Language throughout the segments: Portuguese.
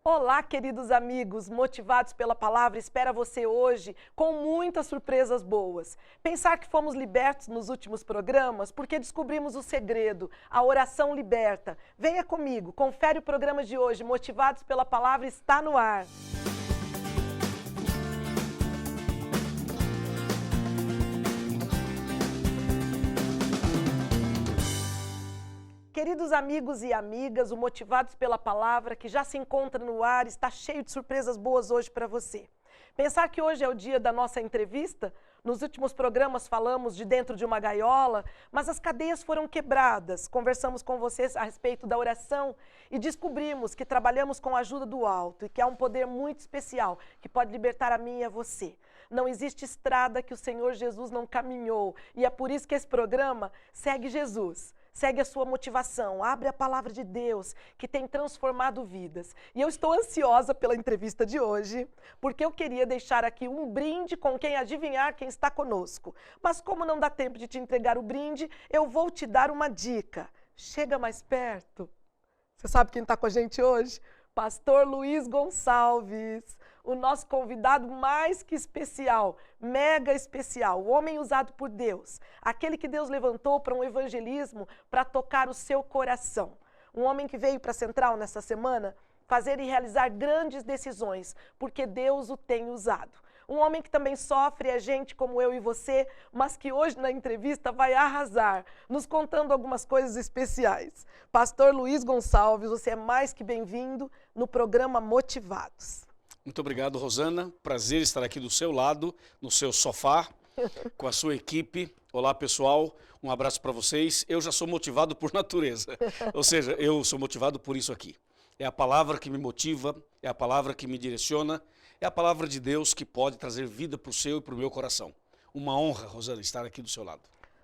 Olá, queridos amigos, motivados pela palavra, espera você hoje com muitas surpresas boas. Pensar que fomos libertos nos últimos programas porque descobrimos o segredo, a oração liberta. Venha comigo, confere o programa de hoje, Motivados pela Palavra está no ar. Queridos amigos e amigas, o Motivados pela Palavra, que já se encontra no ar, está cheio de surpresas boas hoje para você. Pensar que hoje é o dia da nossa entrevista, nos últimos programas falamos de dentro de uma gaiola, mas as cadeias foram quebradas. Conversamos com vocês a respeito da oração e descobrimos que trabalhamos com a ajuda do alto e que há um poder muito especial que pode libertar a mim e a você. Não existe estrada que o Senhor Jesus não caminhou e é por isso que esse programa segue Jesus. Segue a sua motivação, abre a palavra de Deus, que tem transformado vidas. E eu estou ansiosa pela entrevista de hoje, porque eu queria deixar aqui um brinde com quem adivinhar quem está conosco. Mas como não dá tempo de te entregar o brinde, eu vou te dar uma dica. Chega mais perto. Você sabe quem está com a gente hoje? Pastor Luiz Gonçalves, o nosso convidado mais que especial, mega especial, o homem usado por Deus, aquele que Deus levantou para um evangelismo para tocar o seu coração. Um homem que veio para a Central nessa semana fazer e realizar grandes decisões, porque Deus o tem usado. Um homem que também sofre, é gente como eu e você, mas que hoje na entrevista vai arrasar, nos contando algumas coisas especiais. Pastor Luiz Gonçalves, você é mais que bem-vindo no programa Motivados. Muito obrigado, Rosana. Prazer estar aqui do seu lado, no seu sofá, com a sua equipe. Olá, pessoal. Um abraço para vocês. Eu já sou motivado por natureza, ou seja, eu sou motivado por isso aqui. É a palavra que me motiva, é a palavra que me direciona, é a palavra de Deus que pode trazer vida para o seu e para o meu coração. Uma honra, Rosana, estar aqui do seu lado.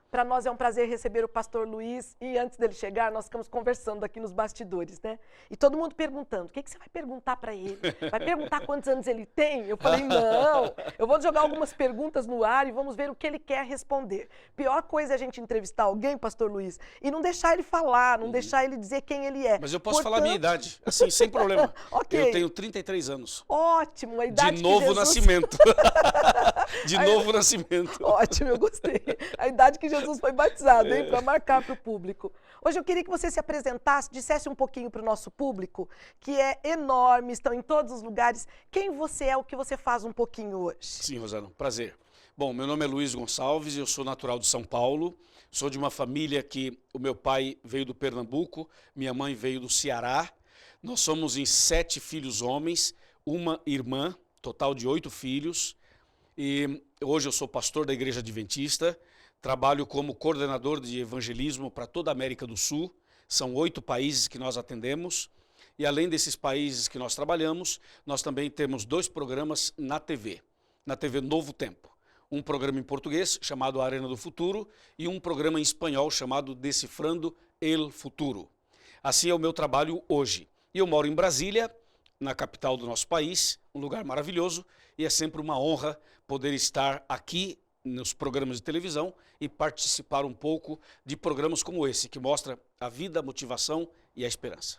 Para nós é um prazer receber o pastor Luiz e antes dele chegar, nós ficamos conversando aqui nos bastidores, né? E todo mundo perguntando, o que você vai perguntar para ele? Vai perguntar quantos anos ele tem? Eu falei, não, eu vou jogar algumas perguntas no ar e vamos ver o que ele quer responder. Pior coisa é a gente entrevistar alguém, pastor Luiz, e não deixar ele falar, não deixar ele dizer quem ele é. Mas eu posso falar a minha idade, assim, sem problema. Okay. Eu tenho 33 anos. Ótimo, a idade de novo que Jesus... nascimento. De novo nascimento. Ótimo, eu gostei. A idade que Jesus foi batizado, hein? Para marcar para o público. Hoje eu queria que você se apresentasse, dissesse um pouquinho para o nosso público, que é enorme, estão em todos os lugares. Quem você é, o que você faz um pouquinho hoje? Sim, Rosana, prazer. Bom, meu nome é Luiz Gonçalves, eu sou natural de São Paulo, sou de uma família que o meu pai veio do Pernambuco, minha mãe veio do Ceará. Nós somos em 7 filhos homens, uma irmã, total de 8 filhos. E hoje eu sou pastor da Igreja Adventista, trabalho como coordenador de evangelismo para toda a América do Sul. São 8 países que nós atendemos. E além desses países que nós trabalhamos, nós também temos 2 programas na TV Novo Tempo. Um programa em português chamado Arena do Futuro e um programa em espanhol chamado Decifrando el Futuro. Assim é o meu trabalho hoje. E eu moro em Brasília, na capital do nosso país, um lugar maravilhoso, e é sempre uma honra poder estar aqui nos programas de televisão e participar um pouco de programas como esse, que mostra a vida, a motivação e a esperança.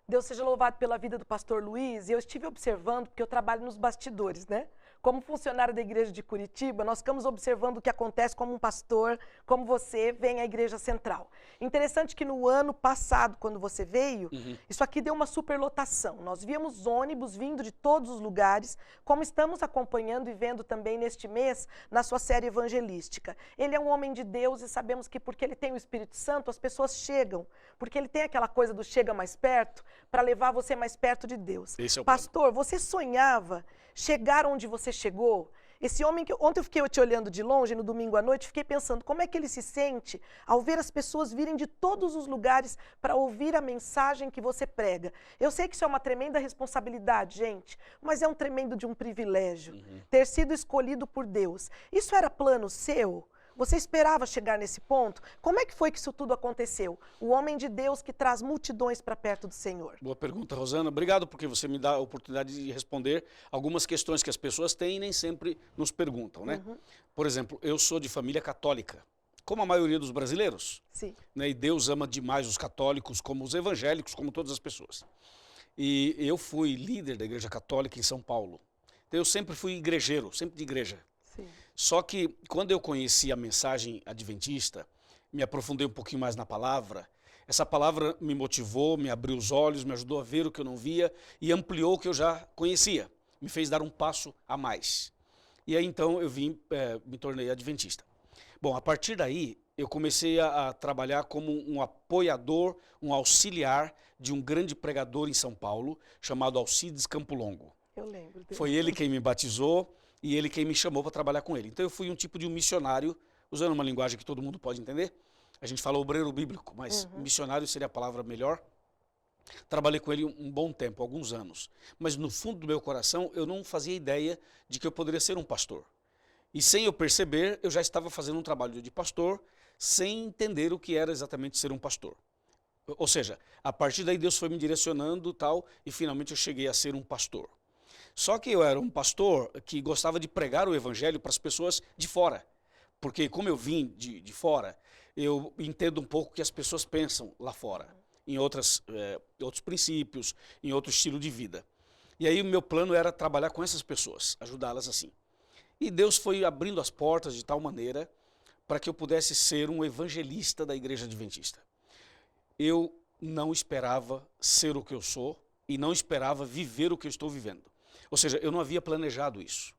Deus seja louvado pela vida do pastor Luiz, e eu estive observando, porque eu trabalho nos bastidores, né? Como funcionário da igreja de Curitiba, nós ficamos observando o que acontece como um pastor, como você vem à igreja central. Interessante que no ano passado, quando você veio, isso aqui deu uma superlotação. Nós víamos ônibus vindo de todos os lugares, como estamos acompanhando e vendo também neste mês na sua série evangelística. Ele é um homem de Deus e sabemos que porque ele tem o Espírito Santo, as pessoas chegam, porque ele tem aquela coisa do chega mais perto, para levar você mais perto de Deus. Esse é o pastor, você sonhava chegar onde você chegou? Esse homem que ontem eu fiquei te olhando de longe, no domingo à noite, fiquei pensando como é que ele se sente ao ver as pessoas virem de todos os lugares para ouvir a mensagem que você prega. Eu sei que isso é uma tremenda responsabilidade, gente, mas é um tremendo de um privilégio ter sido escolhido por Deus. Isso era plano seu? Você esperava chegar nesse ponto? Como é que foi que isso tudo aconteceu? O homem de Deus que traz multidões para perto do Senhor. Boa pergunta, Rosana. Obrigado porque você me dá a oportunidade de responder algumas questões que as pessoas têm e nem sempre nos perguntam, né? Por exemplo, eu sou de família católica, como a maioria dos brasileiros. Sim. Né? E Deus ama demais os católicos, como os evangélicos, como todas as pessoas. E eu fui líder da Igreja Católica em São Paulo. Então, eu sempre fui igrejeiro, sempre de igreja. Sim. Só que quando eu conheci a mensagem adventista, me aprofundei um pouquinho mais na palavra, essa palavra me motivou, me abriu os olhos, me ajudou a ver o que eu não via e ampliou o que eu já conhecia. Me fez dar um passo a mais. E aí então eu me tornei adventista. Bom, a partir daí eu comecei a trabalhar como um apoiador, um auxiliar de um grande pregador em São Paulo, chamado Alcides Campo Longo. Eu lembro dele. Foi ele quem me batizou e ele quem me chamou para trabalhar com ele. Então eu fui um tipo de um missionário, usando uma linguagem que todo mundo pode entender. A gente fala obreiro bíblico, mas missionário seria a palavra melhor. Trabalhei com ele um bom tempo, alguns anos. Mas no fundo do meu coração eu não fazia ideia de que eu poderia ser um pastor. E sem eu perceber, eu já estava fazendo um trabalho de pastor, sem entender o que era exatamente ser um pastor. Ou seja, a partir daí Deus foi me direcionando tal, e finalmente eu cheguei a ser um pastor. Só que eu era um pastor que gostava de pregar o evangelho para as pessoas de fora. Porque como eu vim de fora, eu entendo um pouco o que as pessoas pensam lá fora, em outros princípios, em outro estilo de vida. E aí o meu plano era trabalhar com essas pessoas, ajudá-las assim. E Deus foi abrindo as portas de tal maneira para que eu pudesse ser um evangelista da Igreja Adventista. Eu não esperava ser o que eu sou e não esperava viver o que eu estou vivendo. Ou seja, eu não havia planejado isso.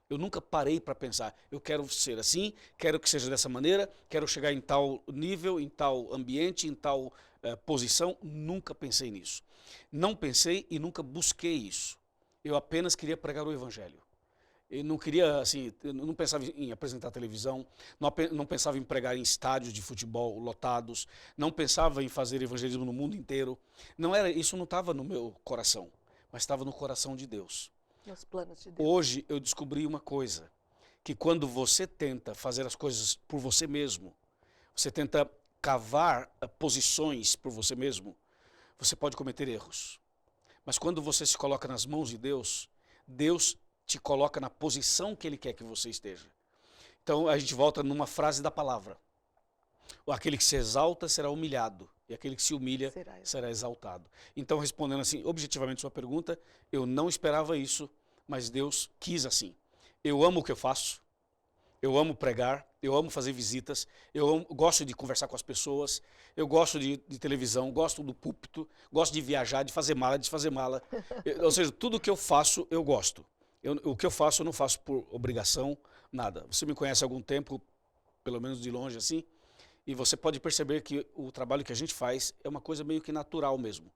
Eu nunca parei para pensar, eu quero ser assim, quero que seja dessa maneira, quero chegar em tal nível, em tal ambiente, em tal posição. Nunca pensei nisso. Não pensei e nunca busquei isso. Eu apenas queria pregar o evangelho. Eu não queria, assim, eu não pensava em apresentar televisão, não pensava em pregar em estádios de futebol lotados, não pensava em fazer evangelismo no mundo inteiro. Isso não estava no meu coração, mas estava no coração de Deus. Nos planos de Deus. Hoje eu descobri uma coisa, que quando você tenta fazer as coisas por você mesmo, você tenta cavar posições por você mesmo, você pode cometer erros. Mas quando você se coloca nas mãos de Deus, Deus te coloca na posição que Ele quer que você esteja. Então a gente volta numa frase da palavra. Aquele que se exalta será humilhado, e aquele que se humilha será exaltado. Então, respondendo assim, objetivamente sua pergunta, eu não esperava isso, mas Deus quis assim. Eu amo o que eu faço, eu amo pregar, eu amo fazer visitas, gosto de conversar com as pessoas, eu gosto de televisão, gosto do púlpito, gosto de viajar, de fazer mala, ou seja, tudo que eu faço, eu gosto. O que eu faço, eu não faço por obrigação, nada. Você me conhece há algum tempo, pelo menos de longe assim, e você pode perceber que o trabalho que a gente faz é uma coisa meio que natural mesmo.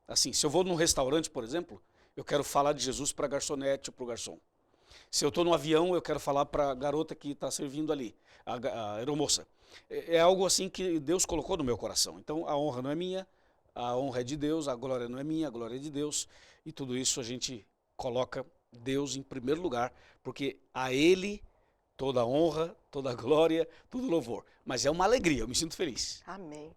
Assim, se eu vou num restaurante, por exemplo, eu quero falar de Jesus para a garçonete ou para o garçom. Se eu estou no avião, eu quero falar para a garota que está servindo ali, a aeromoça. É algo assim que Deus colocou no meu coração. Então, a honra não é minha, a honra é de Deus, a glória não é minha, a glória é de Deus. E tudo isso a gente coloca Deus em primeiro lugar, porque a Ele toda a honra, toda a glória, todo louvor. Mas é uma alegria, eu me sinto feliz. Amém.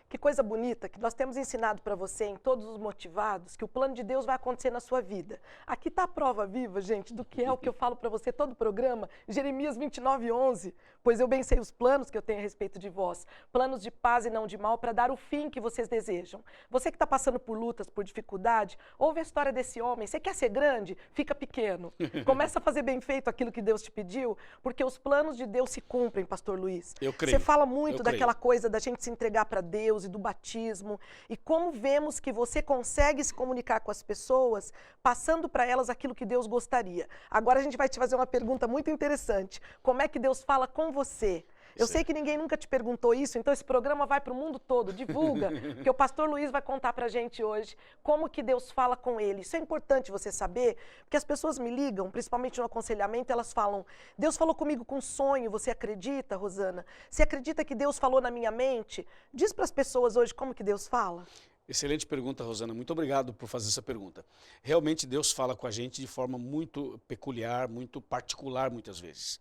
Que coisa bonita que nós temos ensinado para você em Todos os Motivados, que o plano de Deus vai acontecer na sua vida. Aqui está a prova viva, gente, do que é o que eu falo para você todo o programa, Jeremias 29:11. Pois eu bem sei os planos que eu tenho a respeito de vós, planos de paz e não de mal, para dar o fim que vocês desejam. Você que está passando por lutas, por dificuldade, ouve a história desse homem. Você quer ser grande? Fica pequeno. Começa a fazer bem feito aquilo que Deus te pediu, porque os planos de Deus se cumprem, Pastor Luiz. Eu creio. Você fala muito daquela coisa da gente se entregar para Deus e do batismo, e como vemos que você consegue se comunicar com as pessoas, passando para elas aquilo que Deus gostaria. Agora a gente vai te fazer uma pergunta muito interessante. Como é que Deus fala com você? Eu sei que ninguém nunca te perguntou isso, então esse programa vai para o mundo todo, divulga, porque o pastor Luiz vai contar para a gente hoje como que Deus fala com ele. Isso é importante você saber, porque as pessoas me ligam, principalmente no aconselhamento, elas falam, Deus falou comigo com sonho, você acredita, Rosana? Você acredita que Deus falou na minha mente? Diz para as pessoas hoje como que Deus fala. Excelente pergunta, Rosana. Muito obrigado por fazer essa pergunta. Realmente Deus fala com a gente de forma muito peculiar, muito particular muitas vezes.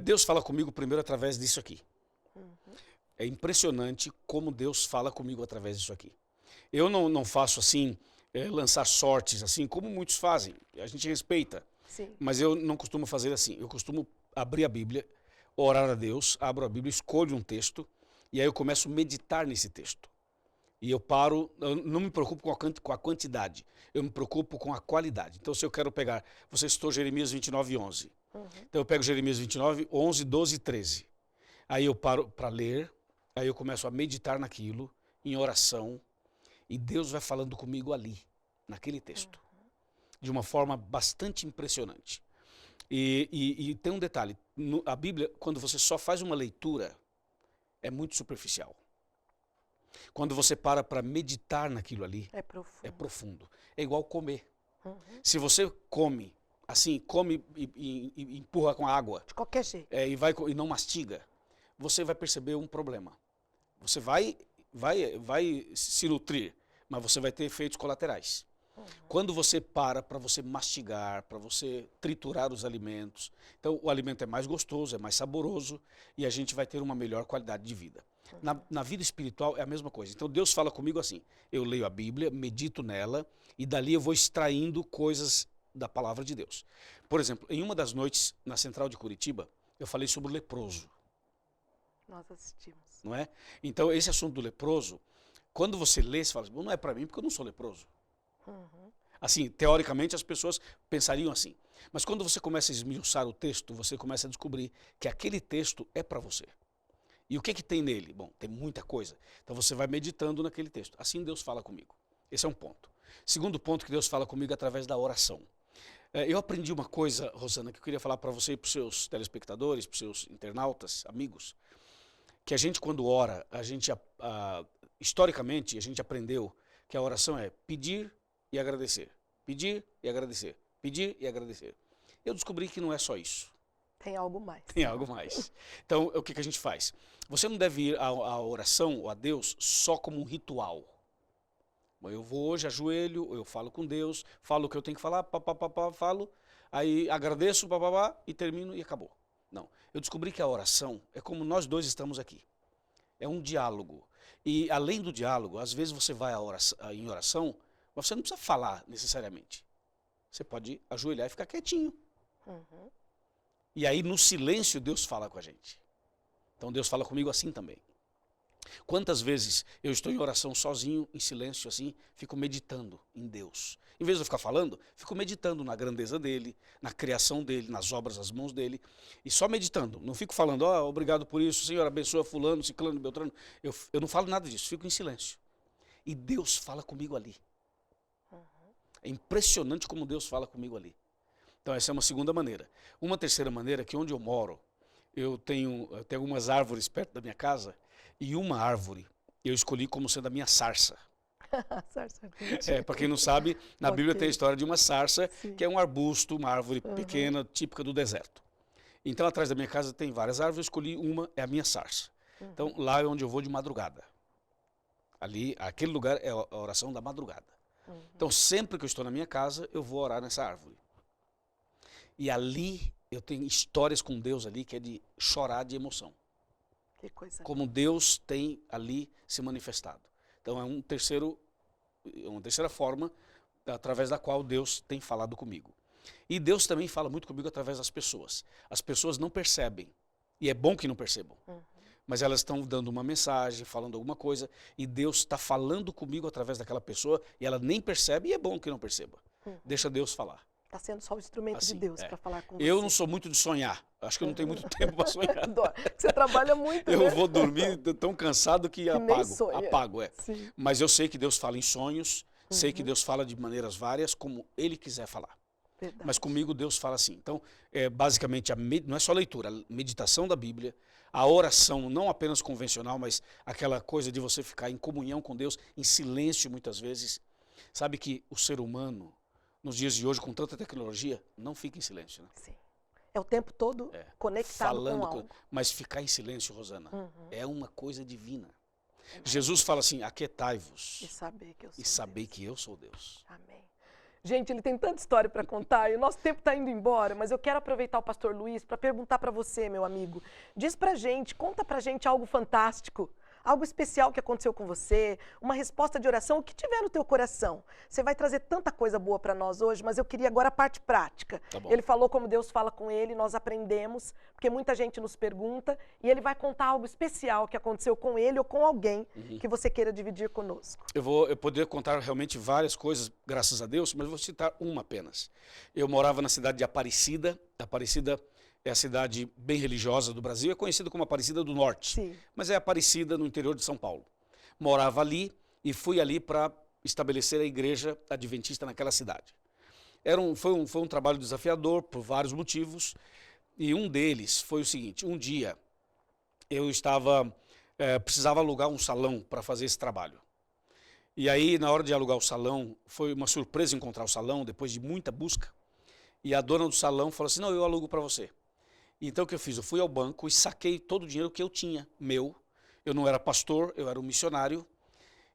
Deus fala comigo primeiro através disso aqui. É impressionante como Deus fala comigo através disso aqui. Eu não faço assim, lançar sortes, assim como muitos fazem. A gente respeita. Sim. Mas eu não costumo fazer assim. Eu costumo abrir a Bíblia, orar a Deus, abro a Bíblia, escolho um texto e aí eu começo a meditar nesse texto. E eu não me preocupo com a quantidade, eu me preocupo com a qualidade. Então, se eu quero pegar, você citou Jeremias 29:11. Então, eu pego Jeremias 29, 11, 12 e 13. Aí eu paro para ler, aí eu começo a meditar naquilo, em oração, e Deus vai falando comigo ali, naquele texto, de uma forma bastante impressionante. E tem um detalhe, a Bíblia, quando você só faz uma leitura, é muito superficial. Quando você para meditar naquilo ali, é profundo. É igual comer. Se você come, assim, come e empurra com a água. De qualquer jeito. E não mastiga, você vai perceber um problema. Você vai se nutrir, mas você vai ter efeitos colaterais. Quando você para você mastigar, para você triturar os alimentos, então o alimento é mais gostoso, é mais saboroso e a gente vai ter uma melhor qualidade de vida. Na vida espiritual é a mesma coisa. Então Deus fala comigo assim, eu leio a Bíblia, medito nela e dali eu vou extraindo coisas da palavra de Deus. Por exemplo, em uma das noites na Central de Curitiba, eu falei sobre o leproso. Nós assistimos. Não é? Então esse assunto do leproso, quando você lê, você fala assim, não é para mim porque eu não sou leproso. Assim, teoricamente as pessoas pensariam assim. Mas quando você começa a esmiuçar o texto, você começa a descobrir que aquele texto é para você. E o que tem nele? Bom, tem muita coisa. Então você vai meditando naquele texto. Assim Deus fala comigo. Esse é um ponto. Segundo ponto que Deus fala comigo é através da oração. Eu aprendi uma coisa, Rosana, que eu queria falar para você e para os seus telespectadores, para os seus internautas, amigos, que a gente quando ora, historicamente, a gente aprendeu que a oração é pedir e agradecer. Pedir e agradecer. Pedir e agradecer. Eu descobri que não é só isso. Tem algo mais. Tem algo mais. Então, o que a gente faz? Você não deve ir à oração ou a Deus só como um ritual. Eu vou hoje, ajoelho, eu falo com Deus, falo o que eu tenho que falar, falo, aí agradeço, e termino e acabou. Não. Eu descobri que a oração é como nós dois estamos aqui. É um diálogo. E além do diálogo, às vezes você vai em oração, mas você não precisa falar necessariamente. Você pode ajoelhar e ficar quietinho. E aí no silêncio Deus fala com a gente. Então Deus fala comigo assim também. Quantas vezes eu estou em oração sozinho, em silêncio assim, fico meditando em Deus. Em vez de eu ficar falando, fico meditando na grandeza dele, na criação dele, nas obras das mãos dele. E só meditando, não fico falando, obrigado por isso, Senhor, abençoa fulano, ciclano, beltrano. Eu não falo nada disso, fico em silêncio. E Deus fala comigo ali. É impressionante como Deus fala comigo ali. Então essa é uma segunda maneira. Uma terceira maneira é que onde eu moro, eu tenho algumas árvores perto da minha casa e uma árvore eu escolhi como sendo a minha sarça. Para quem não sabe, na Bíblia tem a história de uma sarça, que é um arbusto, uma árvore pequena, típica do deserto. Então atrás da minha casa tem várias árvores, eu escolhi uma, é a minha sarça. Então lá é onde eu vou de madrugada. Ali, aquele lugar é a oração da madrugada. Então sempre que eu estou na minha casa, eu vou orar nessa árvore. E ali eu tenho histórias com Deus ali que é de chorar de emoção. Que coisa. Como Deus tem ali se manifestado. Então é uma terceira forma através da qual Deus tem falado comigo. E Deus também fala muito comigo através das pessoas. As pessoas não percebem. E é bom que não percebam. Mas elas estão dando uma mensagem, falando alguma coisa, e Deus está falando comigo através daquela pessoa, e ela nem percebe, e é bom que não perceba. Deixa Deus falar. Está sendo só o instrumento assim, de Deus para falar com você. Eu não sou muito de sonhar. Acho que eu não tenho muito tempo para sonhar. Você trabalha muito, Eu né? vou dormir tão cansado que apago. Sim. Mas eu sei que Deus fala em sonhos, sei que Deus fala de maneiras várias, como Ele quiser falar. Verdade. Mas comigo Deus fala assim. Então, basicamente, não é só leitura, a meditação da Bíblia, a oração, não apenas convencional, mas aquela coisa de você ficar em comunhão com Deus, em silêncio muitas vezes. Sabe que o ser humano, nos dias de hoje, com tanta tecnologia, não fica em silêncio. Né? Sim. É o tempo todo conectado falando com algo. Mas ficar em silêncio, Rosana, é uma coisa divina. Jesus fala assim, aquietai-vos E saber que eu sou saber Deus. Que eu sou Deus. Amém. Gente, ele tem tanta história para contar e o nosso tempo está indo embora, mas eu quero aproveitar o pastor Luiz para perguntar para você, meu amigo. Diz pra gente, conta pra gente algo fantástico, algo especial que aconteceu com você, uma resposta de oração, o que tiver no teu coração. Você vai trazer tanta coisa boa para nós hoje, mas eu queria agora a parte prática. Tá bom. Ele falou como Deus fala com ele, nós aprendemos, porque muita gente nos pergunta, e ele vai contar algo especial que aconteceu com ele ou com alguém que você queira dividir conosco. Eu poderia contar realmente várias coisas, graças a Deus, mas vou citar uma apenas. Eu morava na cidade de Aparecida. Aparecida é a cidade bem religiosa do Brasil, é conhecida como Aparecida do Norte, Sim. mas é Aparecida no interior de São Paulo. Morava ali e fui ali para estabelecer a igreja adventista naquela cidade. Foi um trabalho desafiador por vários motivos, e um deles foi o seguinte: um dia eu precisava alugar um salão para fazer esse trabalho. E aí, na hora de alugar o salão, foi uma surpresa encontrar o salão, depois de muita busca, e a dona do salão falou assim: não, eu alugo para você. Então o que eu fiz? Eu fui ao banco e saquei todo o dinheiro que eu tinha, meu. Eu não era pastor, eu era um missionário.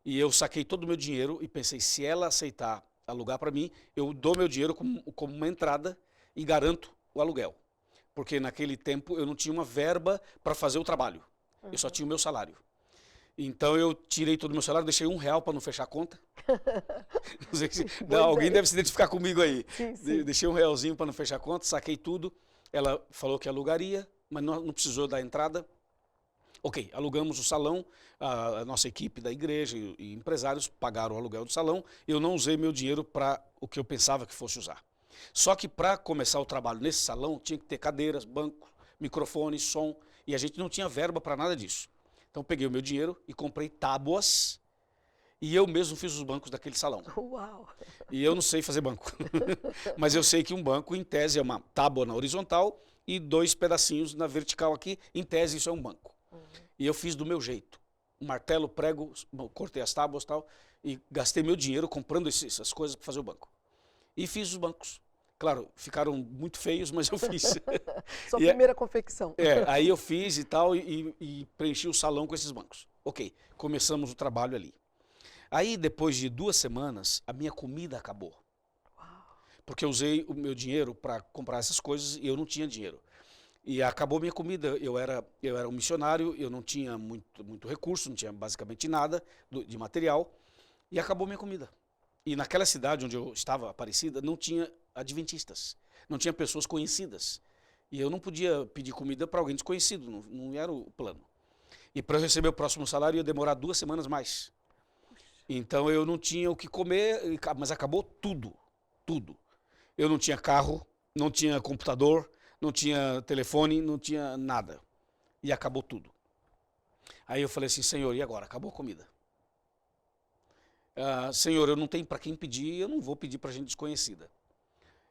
E eu saquei todo o meu dinheiro e pensei, se ela aceitar alugar para mim, eu dou meu dinheiro como uma entrada e garanto o aluguel. Porque naquele tempo eu não tinha uma verba para fazer o trabalho. Eu só tinha o meu salário. Então eu tirei todo o meu salário, deixei R$1 para não fechar a conta. Não sei se, alguém deve se identificar comigo aí. Sim. Deixei R$1 para não fechar a conta, saquei tudo. Ela falou que alugaria, mas não precisou da entrada. Ok, alugamos o salão, a nossa equipe da igreja e empresários pagaram o aluguel do salão. Eu não usei meu dinheiro para o que eu pensava que fosse usar. Só que para começar o trabalho nesse salão, tinha que ter cadeiras, banco, microfone, som, e a gente não tinha verba para nada disso. Então peguei o meu dinheiro e comprei tábuas, e eu mesmo fiz os bancos daquele salão. Uau! E eu não sei fazer banco, mas eu sei que um banco, em tese, é uma tábua na horizontal e 2 pedacinhos na vertical aqui, em tese isso é um banco. E eu fiz do meu jeito. Um martelo, prego, cortei as tábuas e tal, e gastei meu dinheiro comprando essas coisas para fazer o banco. E fiz os bancos. Claro, ficaram muito feios, mas eu fiz. Sua primeira confecção. Aí eu fiz e tal, e preenchi o salão com esses bancos. Ok, começamos o trabalho ali. Aí, depois de 2 semanas, a minha comida acabou. Uau. Porque eu usei o meu dinheiro para comprar essas coisas e eu não tinha dinheiro. E acabou minha comida. Eu era um missionário, eu não tinha muito recurso, não tinha basicamente nada de material, e acabou minha comida. E naquela cidade onde eu estava, Aparecida, não tinha adventistas, não tinha pessoas conhecidas. E eu não podia pedir comida para alguém desconhecido, não era o plano. E para eu receber o próximo salário ia demorar 2 semanas mais. Então eu não tinha o que comer, mas acabou tudo, tudo. Eu não tinha carro, não tinha computador, não tinha telefone, não tinha nada. E acabou tudo. Aí eu falei assim, Senhor, e agora? Acabou a comida. Senhor, eu não tenho para quem pedir, eu não vou pedir para gente desconhecida.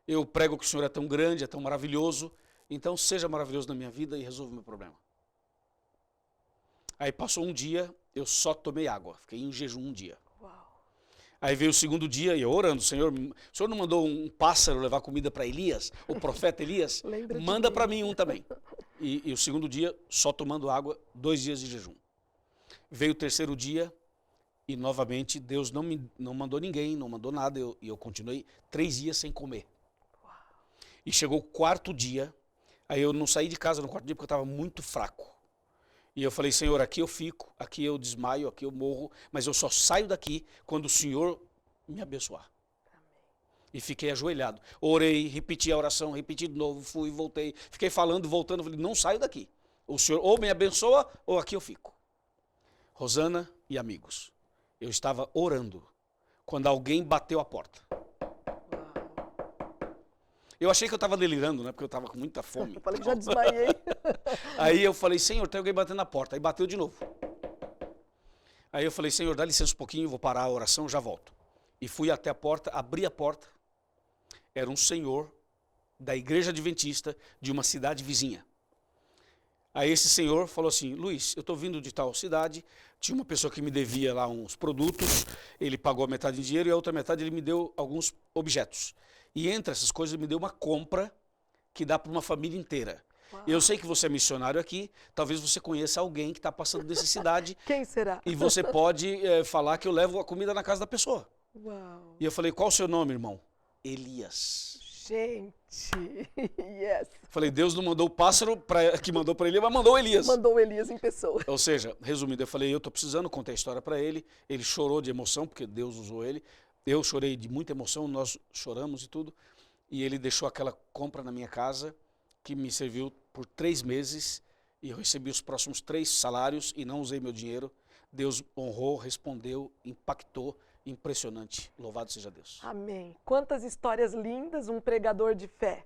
Eu prego que o Senhor é tão grande, é tão maravilhoso, então seja maravilhoso na minha vida e resolva o meu problema. Aí passou um dia, eu só tomei água, fiquei em jejum um dia. Uau. Aí veio o segundo dia e eu orando, o Senhor não mandou um pássaro levar comida para Elias, o profeta Elias? Manda para mim um também. E o segundo dia, só tomando água, 2 dias de jejum. Veio o terceiro dia e novamente Deus não mandou ninguém, não mandou nada, e eu continuei 3 dias sem comer. Uau. E chegou o 4º dia, aí eu não saí de casa no 4º dia porque eu estava muito fraco. E eu falei, Senhor, aqui eu fico, aqui eu desmaio, aqui eu morro, mas eu só saio daqui quando o Senhor me abençoar. Amém. E fiquei ajoelhado. Orei, repeti a oração, repeti de novo, fui, voltei. Fiquei falando, voltando, falei, não saio daqui. O Senhor ou me abençoa ou aqui eu fico. Rosana e amigos, eu estava orando quando alguém bateu a porta. Eu achei que eu estava delirando, né? Porque eu estava com muita fome. Eu falei que já desmaiei. Aí eu falei, Senhor, tem alguém batendo na porta. Aí bateu de novo. Aí eu falei, Senhor, dá licença um pouquinho, vou parar a oração, já volto. E fui até a porta, abri a porta. Era um senhor da igreja adventista de uma cidade vizinha. Aí esse senhor falou assim, Luiz, eu estou vindo de tal cidade, tinha uma pessoa que me devia lá uns produtos, ele pagou a metade em dinheiro e a outra metade ele me deu alguns objetos. E entre essas coisas ele me deu uma compra que dá para uma família inteira. Uau. Eu sei que você é missionário aqui, talvez você conheça alguém que está passando necessidade. Quem será? E você pode falar que eu levo a comida na casa da pessoa. Uau. E eu falei, qual o seu nome, irmão? Elias. Gente, yes. Falei, Deus não mandou o pássaro que mandou para ele, mas mandou Elias. Mandou Elias em pessoa. Ou seja, resumindo, eu falei, eu estou precisando, contei a história para ele, ele chorou de emoção, porque Deus usou ele, eu chorei de muita emoção, nós choramos e tudo, e ele deixou aquela compra na minha casa, que me serviu por 3 meses, e eu recebi os próximos 3 salários e não usei meu dinheiro. Deus honrou, respondeu, impactou, impressionante. Louvado seja Deus. Amém. Quantas histórias lindas, um pregador de fé.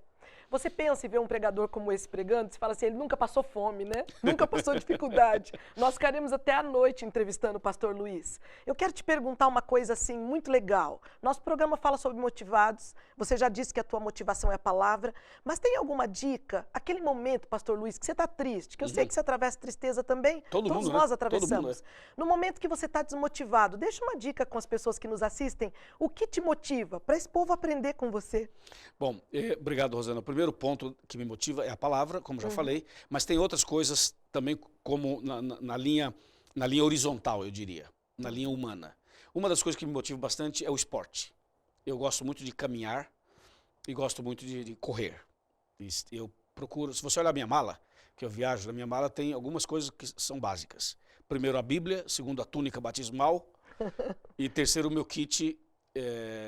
Você pensa em ver um pregador como esse pregando, você fala assim, ele nunca passou fome, né? Nunca passou dificuldade. Nós ficaremos até a noite entrevistando o pastor Luiz. Eu quero te perguntar uma coisa assim, muito legal. Nosso programa fala sobre motivados, você já disse que a tua motivação é a palavra, mas tem alguma dica, aquele momento, pastor Luiz, que você está triste, que eu sei que você atravessa tristeza também, todos nós atravessamos. No momento que você está desmotivado, deixa uma dica com as pessoas que nos assistem, o que te motiva, para esse povo aprender com você. Bom, obrigado, Rosana. O primeiro ponto que me motiva é a palavra, como já falei, mas tem outras coisas também como na linha horizontal, eu diria, na linha humana. Uma das coisas que me motiva bastante é o esporte. Eu gosto muito de caminhar e gosto muito de correr. Eu procuro, se você olhar a minha mala, que eu viajo, na minha mala tem algumas coisas que são básicas. Primeiro a Bíblia, segundo a túnica batismal e terceiro o meu kit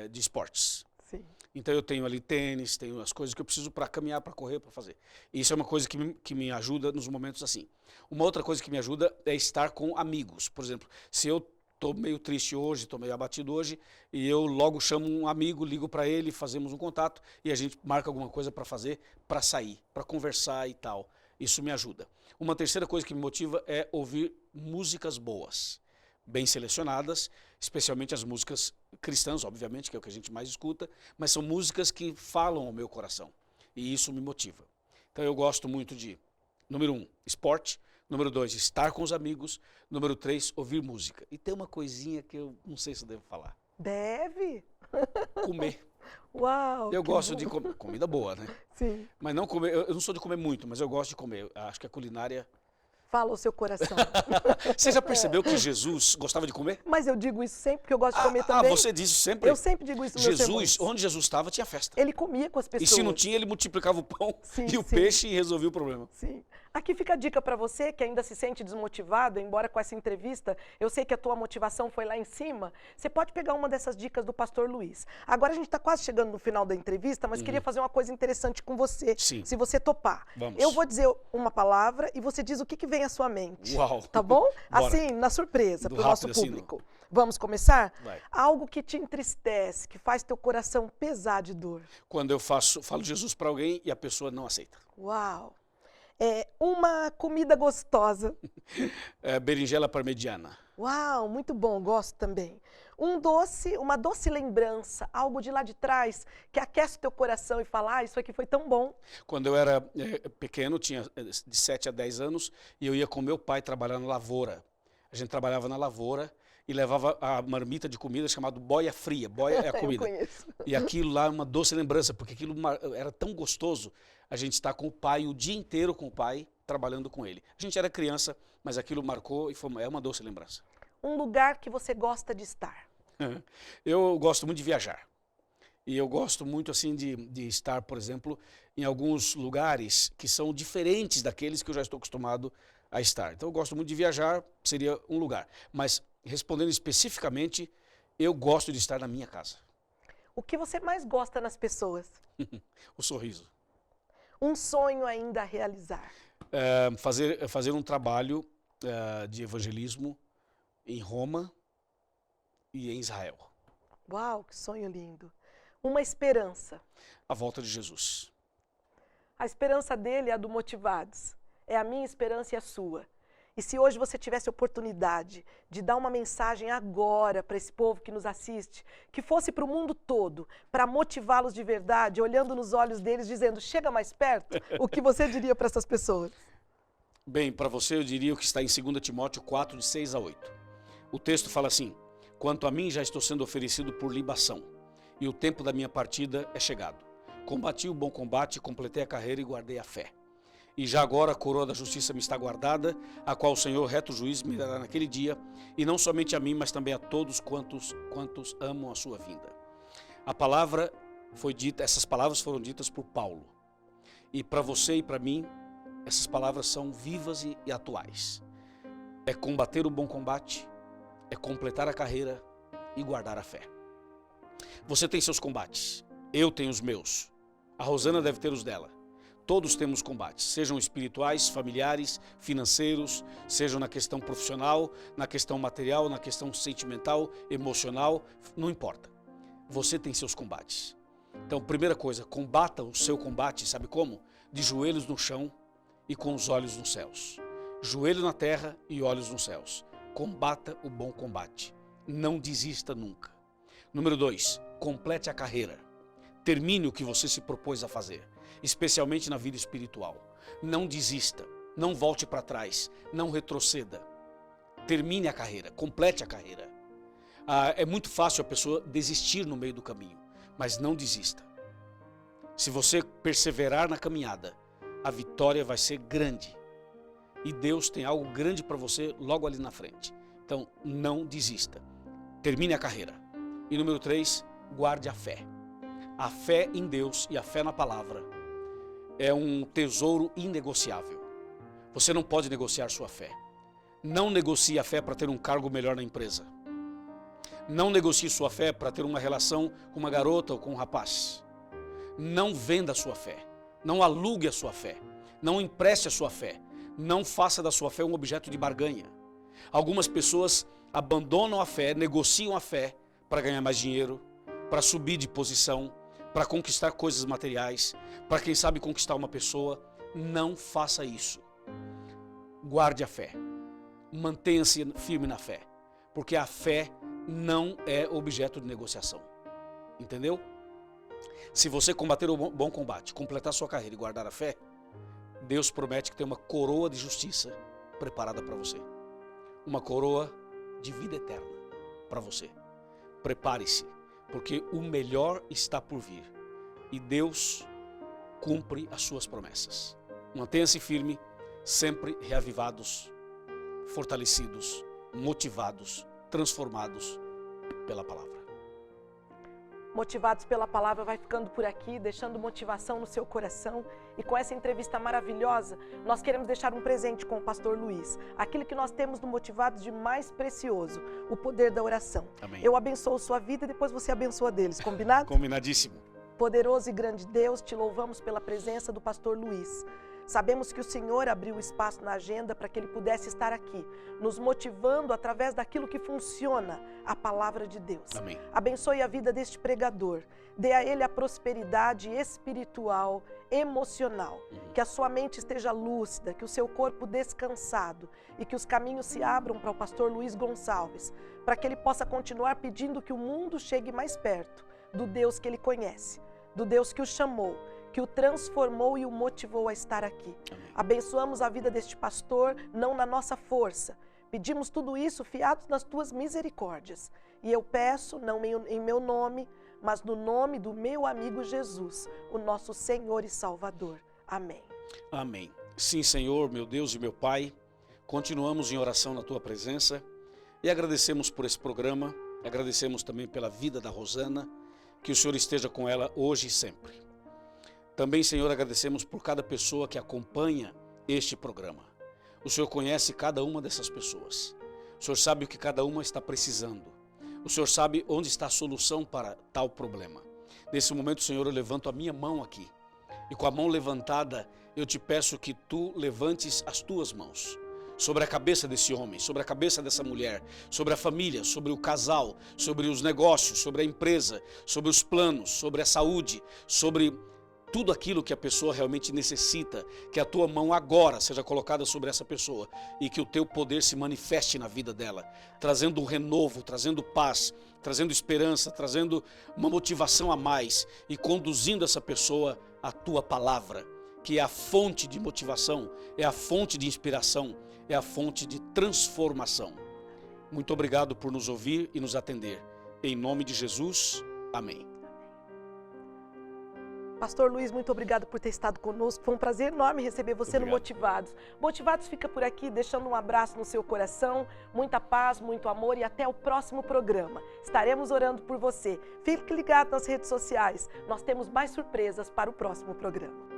de esportes. Sim. Então eu tenho ali tênis, tenho as coisas que eu preciso para caminhar, para correr, para fazer. E isso é uma coisa que me ajuda nos momentos assim. Uma outra coisa que me ajuda é estar com amigos. Por exemplo, se eu estou meio triste hoje, estou meio abatido hoje, e eu logo chamo um amigo, ligo para ele, fazemos um contato e a gente marca alguma coisa para fazer, para sair, para conversar e tal. Isso me ajuda. Uma terceira coisa que me motiva é ouvir músicas boas, bem selecionadas, especialmente as músicas cristãs, obviamente, que é o que a gente mais escuta, mas são músicas que falam ao meu coração, e isso me motiva. Então eu gosto muito de, número 1, esporte, número 2, estar com os amigos, número 3, ouvir música. E tem uma coisinha que eu não sei se eu devo falar. Deve? Comer. Uau! Eu gosto de comer, comida boa, né? Sim. Mas não comer, eu não sou de comer muito, mas eu gosto de comer. Acho que a culinária... Fala o seu coração. Você já percebeu que Jesus gostava de comer? Mas eu digo isso sempre, porque eu gosto de comer também. Você diz isso sempre? Eu sempre digo isso nos meus sermões. Onde Jesus estava, tinha festa. Ele comia com as pessoas. E se não tinha, ele multiplicava o pão e o peixe e resolvia o problema. Sim. Aqui fica a dica para você que ainda se sente desmotivado, embora com essa entrevista, eu sei que a tua motivação foi lá em cima, você pode pegar uma dessas dicas do pastor Luiz. Agora a gente está quase chegando no final da entrevista, mas queria fazer uma coisa interessante com você, Sim. se você topar. Vamos. Eu vou dizer uma palavra e você diz o que vem à sua mente. Uau! Tá bom? Bora. Assim, na surpresa, para o nosso rápido, público. Assim, vamos começar? Vai. Algo que te entristece, que faz teu coração pesar de dor. Quando eu falo de Jesus para alguém e a pessoa não aceita. Uau! Uma comida gostosa. Berinjela parmegiana. Uau, muito bom, gosto também. Um doce, uma doce lembrança, algo de lá de trás, que aquece o teu coração e fala, isso aqui foi tão bom. Quando eu era pequeno, tinha de 7 a 10 anos, e eu ia com meu pai trabalhar na lavoura. A gente trabalhava na lavoura e levava a marmita de comida chamada boia fria. Boia é a comida. Eu conheço. E aquilo lá é uma doce lembrança, porque aquilo era tão gostoso, a gente estar com o pai, o dia inteiro com o pai, trabalhando com ele. A gente era criança, mas aquilo marcou e é uma doce lembrança. Um lugar que você gosta de estar? Eu gosto muito de viajar. E eu gosto muito assim de estar, por exemplo, em alguns lugares que são diferentes daqueles que eu já estou acostumado a estar. Então eu gosto muito de viajar, seria um lugar. Mas respondendo especificamente, eu gosto de estar na minha casa. O que você mais gosta nas pessoas? O sorriso. Um sonho ainda a realizar? Fazer um trabalho de evangelismo em Roma e em Israel. Uau, que sonho lindo. Uma esperança. A volta de Jesus. A esperança dele é a do Motivados. É a minha esperança e a sua. E se hoje você tivesse oportunidade de dar uma mensagem agora para esse povo que nos assiste, que fosse para o mundo todo, para motivá-los de verdade, olhando nos olhos deles, dizendo, chega mais perto, o que você diria para essas pessoas? Bem, para você eu diria o que está em 2 Timóteo 4, de 6 a 8. O texto fala assim, quanto a mim já estou sendo oferecido por libação, e o tempo da minha partida é chegado. Combati o bom combate, completei a carreira e guardei a fé. E já agora a coroa da justiça me está guardada, a qual o Senhor, reto juiz, me dará naquele dia, e não somente a mim, mas também a todos quantos amam a sua vinda. A palavra essas palavras foram ditas por Paulo. E para você e para mim, essas palavras são vivas e atuais. É combater o bom combate, é completar a carreira e guardar a fé. Você tem seus combates, eu tenho os meus, a Rosana deve ter os dela. Todos temos combates, sejam espirituais, familiares, financeiros, sejam na questão profissional, na questão material, na questão sentimental, emocional, não importa. Você tem seus combates. Então, primeira coisa, combata o seu combate, sabe como? De joelhos no chão e com os olhos nos céus. Joelho na terra e olhos nos céus. Combata o bom combate. Não desista nunca. Número 2, complete a carreira. Termine o que você se propôs a fazer, especialmente na vida espiritual. Não desista, não volte para trás, não retroceda. Termine a carreira, complete a carreira. É muito fácil a pessoa desistir no meio do caminho, mas não desista. Se você perseverar na caminhada, a vitória vai ser grande. E Deus tem algo grande para você logo ali na frente. Então, não desista. Termine a carreira. E número 3, guarde a fé. A fé em Deus e a fé na palavra é um tesouro inegociável. Você não pode negociar sua fé. Não negocie a fé para ter um cargo melhor na empresa. Não negocie sua fé para ter uma relação com uma garota ou com um rapaz. Não venda a sua fé. Não alugue a sua fé. Não empreste a sua fé. Não faça da sua fé um objeto de barganha. Algumas pessoas abandonam a fé, negociam a fé para ganhar mais dinheiro, para subir de posição, para conquistar coisas materiais, para quem sabe conquistar uma pessoa. Não faça isso. Guarde a fé. Mantenha-se firme na fé, porque a fé não é objeto de negociação. Entendeu? Se você combater o bom combate, completar sua carreira e guardar a fé, Deus promete que tem uma coroa de justiça preparada para você. Uma coroa de vida eterna para você. Prepare-se, porque o melhor está por vir. E Deus cumpre as suas promessas. Mantenha-se firme, sempre reavivados, fortalecidos, motivados, transformados pela palavra. Motivados pela palavra vai ficando por aqui, deixando motivação no seu coração. E com essa entrevista maravilhosa, nós queremos deixar um presente com o pastor Luiz. Aquilo que nós temos no Motivados de mais precioso, o poder da oração. Amém. Eu abençoo sua vida e depois você abençoa deles, combinado? Combinadíssimo. Poderoso e grande Deus, te louvamos pela presença do pastor Luiz. Sabemos que o Senhor abriu espaço na agenda para que ele pudesse estar aqui, nos motivando através daquilo que funciona, a palavra de Deus. Amém. Abençoe a vida deste pregador, dê a ele a prosperidade espiritual, emocional, que a sua mente esteja lúcida, que o seu corpo descansado e que os caminhos se abram para o pastor Luiz Gonçalves, para que ele possa continuar pedindo que o mundo chegue mais perto do Deus que ele conhece, do Deus que o chamou, que o transformou e o motivou a estar aqui. Amém. Abençoamos a vida deste pastor, não na nossa força. Pedimos tudo isso fiados nas tuas misericórdias. E eu peço, não em meu nome, mas no nome do meu amigo Jesus, o nosso Senhor e Salvador. Amém. Amém. Sim, Senhor, meu Deus e meu Pai, continuamos em oração na tua presença e agradecemos por esse programa, agradecemos também pela vida da Rosana, que o Senhor esteja com ela hoje e sempre. Também, Senhor, agradecemos por cada pessoa que acompanha este programa. O Senhor conhece cada uma dessas pessoas. O Senhor sabe o que cada uma está precisando. O Senhor sabe onde está a solução para tal problema. Nesse momento, Senhor, eu levanto a minha mão aqui. E com a mão levantada, eu te peço que tu levantes as tuas mãos sobre a cabeça desse homem, sobre a cabeça dessa mulher, sobre a família, sobre o casal, sobre os negócios, sobre a empresa, sobre os planos, sobre a saúde, sobre tudo aquilo que a pessoa realmente necessita, que a tua mão agora seja colocada sobre essa pessoa e que o teu poder se manifeste na vida dela, trazendo um renovo, trazendo paz, trazendo esperança, trazendo uma motivação a mais e conduzindo essa pessoa à tua palavra, que é a fonte de motivação, é a fonte de inspiração, é a fonte de transformação. Muito obrigado por nos ouvir e nos atender. Em nome de Jesus, amém. Pastor Luiz, muito obrigado por ter estado conosco. Foi um prazer enorme receber você no Motivados. Motivados fica por aqui, deixando um abraço no seu coração, muita paz, muito amor e até o próximo programa. Estaremos orando por você. Fique ligado nas redes sociais. Nós temos mais surpresas para o próximo programa.